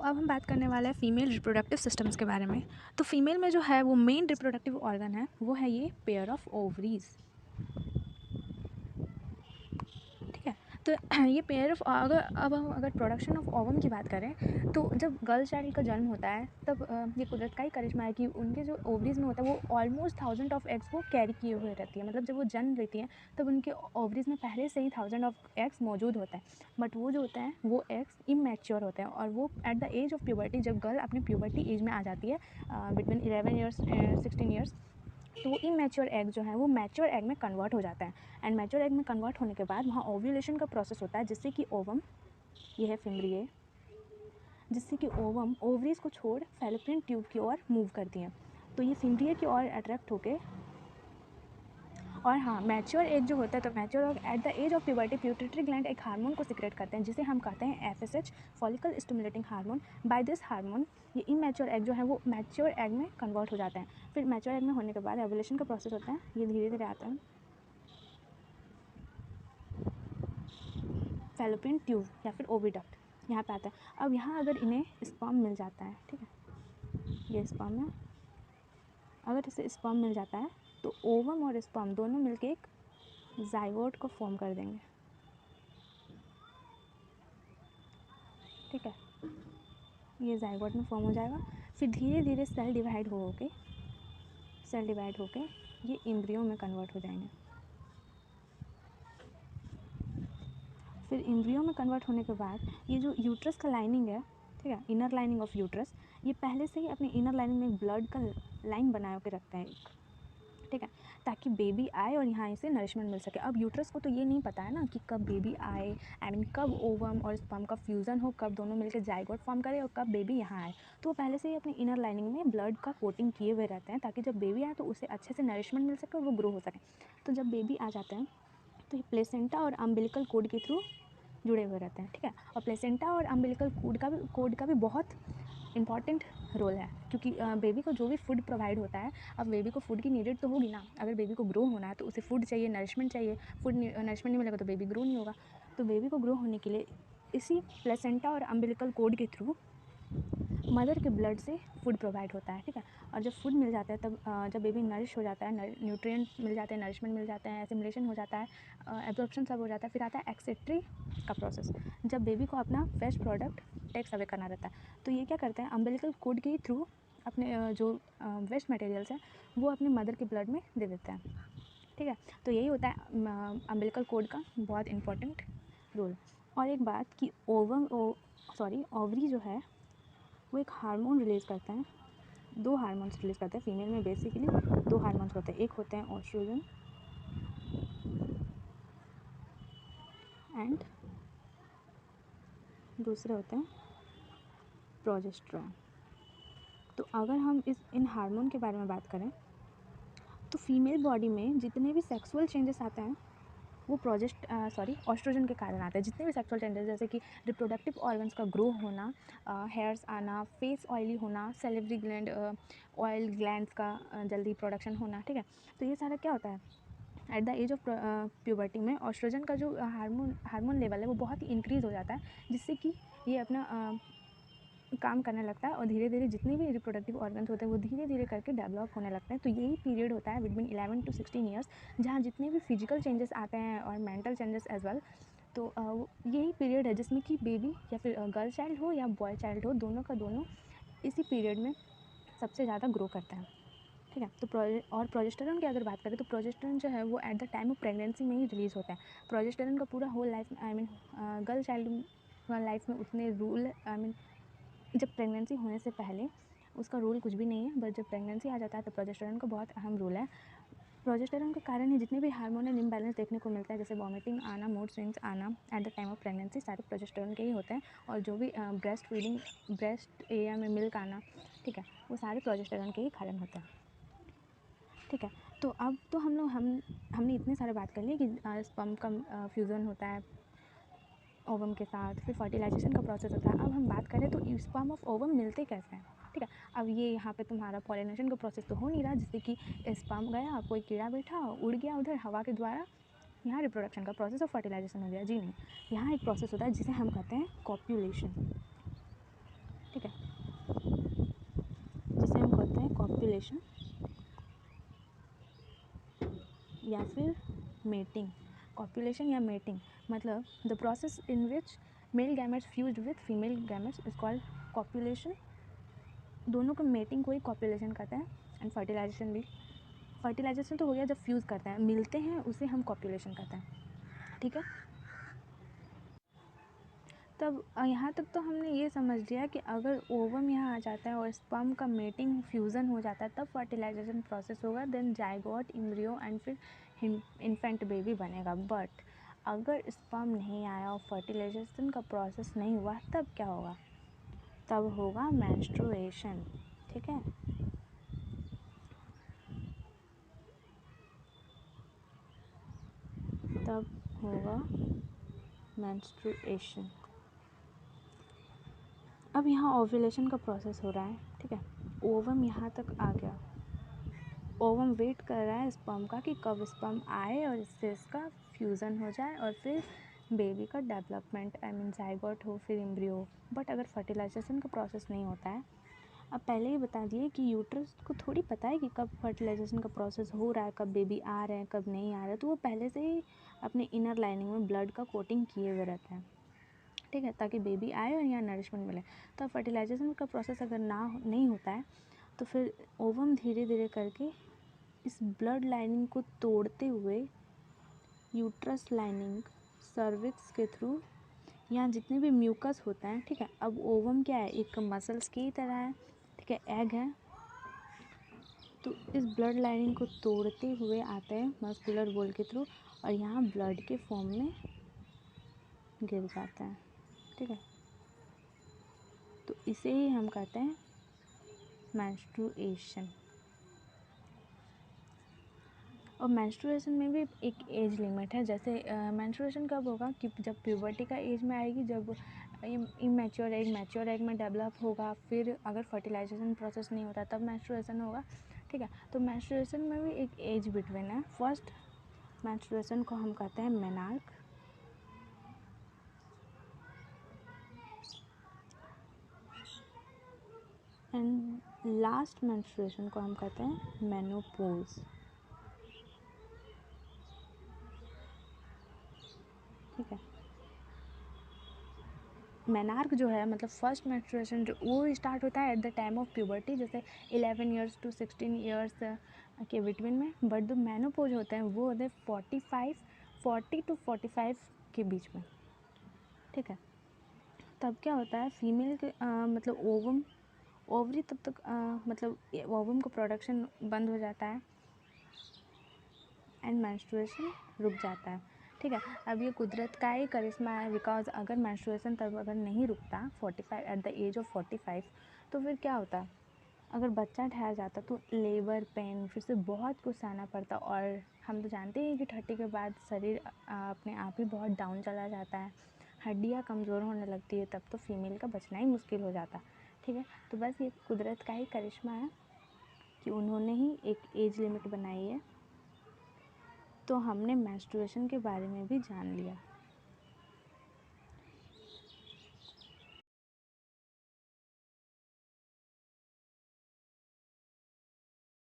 अब हम बात करने वाले हैं फीमेल रिप्रोडक्टिव सिस्टम्स के बारे में। तो फीमेल में जो है वो मेन रिप्रोडक्टिव ऑर्गन है वो है ये पेयर ऑफ ओवरीज। ठीक है, तो ये पेयर ऑफ अगर प्रोडक्शन ऑफ ओवम की बात करें तो जब गर्ल चाइल्ड का जन्म होता है तब ये कुदरत का ही करिश्मा है कि उनके जो ओवरीज में होता है वो ऑलमोस्ट 1000 ऑफ एग्स को कैरी किए हुए रहती है। मतलब जब वो जन्म लेती हैं तब उनके ओवरीज में पहले से ही 1000 ऑफ एग्स मौजूद होता है, बट वो जो होता है वो एग्स इमैच्योर होते हैं और वो at the age of puberty, जब गर्ल अपनी प्यूबर्टी एज में आ जाती है बिटवीन 11 ईयर्स 16 ईयर्स, तो वो इमेच्योर एग जो है वो मैच्योर एग में कन्वर्ट हो जाता है। एंड मैच्योर एग में कन्वर्ट होने के बाद वहाँ ओव्यूलेशन का प्रोसेस होता है, जिससे कि ओवम, ये है फिमरी, जिससे कि ओवम ओवरीज को छोड़ फैलोपियन ट्यूब की ओर मूव करती हैं। तो ये फिमरी की ओर अट्रैक्ट होके, और हाँ, मैच्योर एग जो होता है, तो mature at the age of puberty pituitary gland एक हार्मोन को सिक्रेट करते हैं जिसे हम कहते हैं FSH, follicle stimulating hormone. By this hormone ये इमैच्योर एग जो है वो मैच्योर एग में कन्वर्ट हो जाते हैं। फिर मैच्योर एग में होने के बाद एवोल्यूशन का प्रोसेस होता है, ये धीरे धीरे आता है फैलोपियन ट्यूब या फिर ओविडक्ट, यहाँ पे आता है। अब यहाँ अगर इन्हें स्पर्म मिल जाता है, ठीक है, ये स्पर्म है, अगर इसे स्पर्म मिल जाता है तो ओवम और स्पर्म दोनों मिलके एक जाइगोट को फॉर्म कर देंगे। ठीक है, ये जाइगोट में फॉर्म हो जाएगा। फिर धीरे धीरे सेल डिवाइड होके ये एम्ब्रियो में कन्वर्ट हो जाएंगे। फिर एम्ब्रियो में कन्वर्ट होने के बाद ये जो यूट्रस का लाइनिंग है, ठीक है, इनर लाइनिंग ऑफ यूट्रस, ये पहले से ही अपनी इनर लाइनिंग में ब्लड का लाइन बना के रखते हैं, ठीक है, ताकि बेबी आए और यहाँ इसे नरिशमेंट मिल सके। अब यूट्रस को तो ये नहीं पता है ना कि कब बेबी आए, आई मीन कब ओवम और स्पर्म का फ्यूज़न हो, कब दोनों मिलकर जाइगोट फॉर्म करे और कब बेबी यहाँ आए। तो वो पहले से ही अपनी इनर लाइनिंग में ब्लड का कोटिंग किए हुए रहते हैं ताकि जब बेबी आए तो उसे अच्छे से नरिशमेंट मिल सके और वो ग्रो हो सके। तो जब बेबी आ जाते हैं तो ये प्लेसेंटा और अम्बिलिकल कोड के थ्रू जुड़े हुए रहते हैं, ठीक है। और प्लेसेंटा और अम्बिलिकल कोड का भी बहुत इंपॉर्टेंट रोल है, क्योंकि बेबी को जो भी फूड प्रोवाइड होता है, अब बेबी को फूड की नीडेड तो होगी ना। अगर बेबी को ग्रो होना है तो उसे फूड चाहिए, नरिशमेंट चाहिए। नरिशमेंट नहीं मिलेगा तो बेबी ग्रो नहीं होगा। तो बेबी को ग्रो होने के लिए इसी प्लेसेंटा और अम्बिलिकल कोड के थ्रू मदर के ब्लड से फूड प्रोवाइड होता है, ठीक है। और जब फूड मिल जाता है तब जब बेबी नरिश हो जाता है, न्यूट्रिएंट मिल जाते हैं, नरिशमेंट मिल जाते हैं, एसिमिलेशन हो जाता है, एब्जॉर्प्शन सब हो जाता है, फिर आता है एक्सेट्री का प्रोसेस, जब बेबी को अपना फ्रेश प्रोडक्ट टेक्स अवे करना रहता है। तो ये क्या करते हैं, अम्बिलिकल कोड के थ्रू अपने जो वेस्ट मटेरियल्स हैं वो अपने मदर के ब्लड में दे देते हैं, ठीक है। तो यही होता है अम्बिलिकल कोड का बहुत इंपॉर्टेंट रोल। और एक बात कि ओवरी जो है वो एक हार्मोन रिलीज़ करता है, 2 हार्मोन्स रिलीज़ करते हैं। फीमेल में बेसिकली 2 हार्मोन्स होते हैं, एक होते हैं ऑस्ट्रोजन एंड दूसरे होते हैं प्रोजेस्टेरॉन। तो अगर हम इन हार्मोन के बारे में बात करें तो फीमेल बॉडी में जितने भी सेक्सुअल चेंजेस आते हैं वो ऑस्ट्रोजन के कारण आते हैं। जितने भी सेक्सुअल चेंजेस, जैसे कि रिप्रोडक्टिव ऑर्गन्स का ग्रो होना, हेयर्स आना, फेस ऑयली होना, सेलिवरी ग्लैंड ऑयल ग्लैंड्स का जल्दी प्रोडक्शन होना, ठीक है। तो ये सारा क्या होता है, at the age of puberty में ऑस्ट्रोजन का जो हार्मोन लेवल है वो बहुत ही इंक्रीज़ हो जाता है, जिससे कि ये अपना काम करने लगता है और धीरे धीरे जितने भी रिप्रोडक्टिव ऑर्गन्स होते हैं वो धीरे धीरे करके डेवलप होने लगते हैं। तो यही पीरियड होता है बिटवीन 11 to 16 ईयर्स, जहाँ जितने भी फिजिकल चेंजेस आते हैं और मेंटल चेंजेस एज वेल। तो यही पीरियड है जिसमें कि बेबी या फिर गर्ल चाइल्ड हो या बॉय चाइल्ड हो, दोनों का दोनों इसी पीरियड में सबसे ज़्यादा ग्रो करता है, ठीक है। तो प्रोजेस्टेरॉन की अगर बात करें तो प्रोजेस्टेरॉन जो है वो at the time of pregnancy में ही रिलीज़ होता है। प्रोजेस्टेरॉन का पूरा whole life, I mean girl child life में उतने रूल, आई मीन जब प्रेगनेंसी होने से पहले उसका रोल कुछ भी नहीं है, बट जब प्रेगनेंसी आ जाता है तो प्रोजेस्टेरॉन का बहुत अहम रोल है। प्रोजेस्टेरॉन के कारण ही जितने भी हार्मोनल इम्बैलेंस देखने को मिलता है, जैसे वॉमिटिंग आना, मूड स्विंग्स आना eight the time of pregnancy, सारे प्रोजेस्टेरॉन के ही होते हैं। और जो भी ब्रेस्ट एरिया में मिल्क आना, ठीक है, वो सारे प्रोजेस्टेरॉन के ही कारण होते हैं, ठीक है। तो अब तो हमने इतने सारे बात कर ली कि स्पर्म का फ्यूज़न होता है ओवम के साथ, फिर फर्टिलाइजेशन का प्रोसेस होता है। अब हम बात करें तो स्पर्म ऑफ ओवम मिलते कैसे हैं, ठीक है। अब ये यहाँ पे तुम्हारा पॉलिनेशन का प्रोसेस तो हो नहीं रहा, जिससे कि स्पर्म गया, कोई कीड़ा बैठा, उड़ गया उधर हवा के द्वारा, यहाँ रिप्रोडक्शन का प्रोसेस ऑफ फर्टिलाइजेशन हो गया। जी नहीं, यहाँ एक प्रोसेस होता है जिसे हम कहते हैं कॉप्यूलेशन, ठीक कॉपुलेशन या फिर मेटिंग। कॉपुलेशन या मेटिंग मतलब the process in which male gametes fuse with female gametes is called copulation. दोनों को मेटिंग को ही कॉपुलेशन कहते हैं। एंड फर्टिलाइजेशन भी, फर्टिलाइजेशन तो हो गया जब फ्यूज़ करते हैं, मिलते हैं, उसे हम कॉपुलेशन कहते हैं। ठीक है, तब यहाँ तक तो हमने ये समझ लिया कि अगर ओवम यहाँ आ जाता है और स्पर्म का मेटिंग फ्यूज़न हो जाता है तब फर्टिलाइजेशन प्रोसेस होगा, देन जाइगोट, एम्ब्रियो एंड फिर इन्फेंट बेबी बनेगा। बट अगर स्पर्म नहीं आया और फर्टिलाइजेशन का प्रोसेस नहीं हुआ तब क्या होगा? तब होगा मेंस्ट्रुएशन। ठीक है, तब होगा मेंस्ट्रुएशन। अब यहाँ ओव्यूलेशन का प्रोसेस हो रहा है। ठीक है, ओवम यहाँ तक आ गया, ओवम वेट कर रहा है स्पर्म का कि कब स्पर्म आए और इससे इसका फ्यूज़न हो जाए और फिर बेबी का डेवलपमेंट, आई मीन जाइगोट हो, फिर एम्ब्रियो हो। बट अगर फर्टिलाइजेशन का प्रोसेस नहीं होता है, अब पहले ही बता दिए कि यूट्रस को थोड़ी पता है कि कब फर्टिलाइजेशन का प्रोसेस हो रहा है, कब बेबी आ रहे हैं, कब नहीं आ रहा है, तो वो पहले से ही अपने इनर लाइनिंग में ब्लड का कोटिंग किए हुए रहते हैं। ठीक है, ताकि बेबी आए और यहाँ नरिशमेंट मिले। तो फर्टिलाइजेशन का प्रोसेस अगर नहीं होता है तो फिर ओवम धीरे धीरे करके इस ब्लड लाइनिंग को तोड़ते हुए यूट्रस लाइनिंग, सर्विक्स के थ्रू यहाँ जितने भी म्यूकस होता है। ठीक है, अब ओवम क्या है, एक मसल्स की तरह है। ठीक है, एग है, तो इस ब्लड लाइनिंग को तोड़ते हुए आते हैं मस्कुलर वॉल के थ्रू और यहाँ ब्लड के फॉर्म में गिर जाता है। ठीक है, तो इसे ही हम कहते हैं मेंस्ट्रुएशन। और मेंस्ट्रुएशन में भी एक एज लिमिट है। जैसे मेंस्ट्रुएशन कब होगा कि जब प्यूबर्टी का एज में आएगी, जब इमैच्योर एग मैच्योर एग में डेवलप होगा, फिर अगर फर्टिलाइजेशन प्रोसेस नहीं होता तब मेंस्ट्रुएशन होगा। ठीक है, तो मेंस्ट्रुएशन में भी एक एज बिटवीन है। फर्स्ट मेंस्ट्रुएशन को हम कहते हैं मेनार्क, एंड लास्ट मेंस्ट्रुएशन को हम कहते हैं मेनोपॉज। ठीक है, मेनार्क जो है मतलब फर्स्ट मेंस्ट्रुएशन जो वो स्टार्ट होता है at the time of puberty, जैसे 11 ईयर्स टू 16 ईयर्स के बिटवीन में। बट जो मेनोपॉज होते हैं वो होते हैं 40 टू 45 के बीच में। ठीक है, तब क्या होता है, फीमेल के मतलब ओवरी तब तक मतलब ओवम का प्रोडक्शन बंद हो जाता है एंड मेंस्ट्रुएशन रुक जाता है। ठीक है, अब ये कुदरत का ही करिश्मा है, बिकॉज अगर मेंस्ट्रुएशन तब अगर नहीं रुकता 45 एट द एज ऑफ 45, तो फिर क्या होता, अगर बच्चा ठहर जाता तो लेबर पेन, फिर से बहुत कुछ सहना पड़ता। और हम तो जानते हैं कि 30 के बाद शरीर अपने आप ही बहुत डाउन चला जाता है, हड्डियाँ कमज़ोर होने लगती है, तब तो फीमेल का बचना ही मुश्किल हो जाता। ठीक है, तो बस ये कुदरत का ही करिश्मा है कि उन्होंने ही एक एज लिमिट बनाई है। तो हमने मेंस्ट्रुएशन के बारे में भी जान लिया।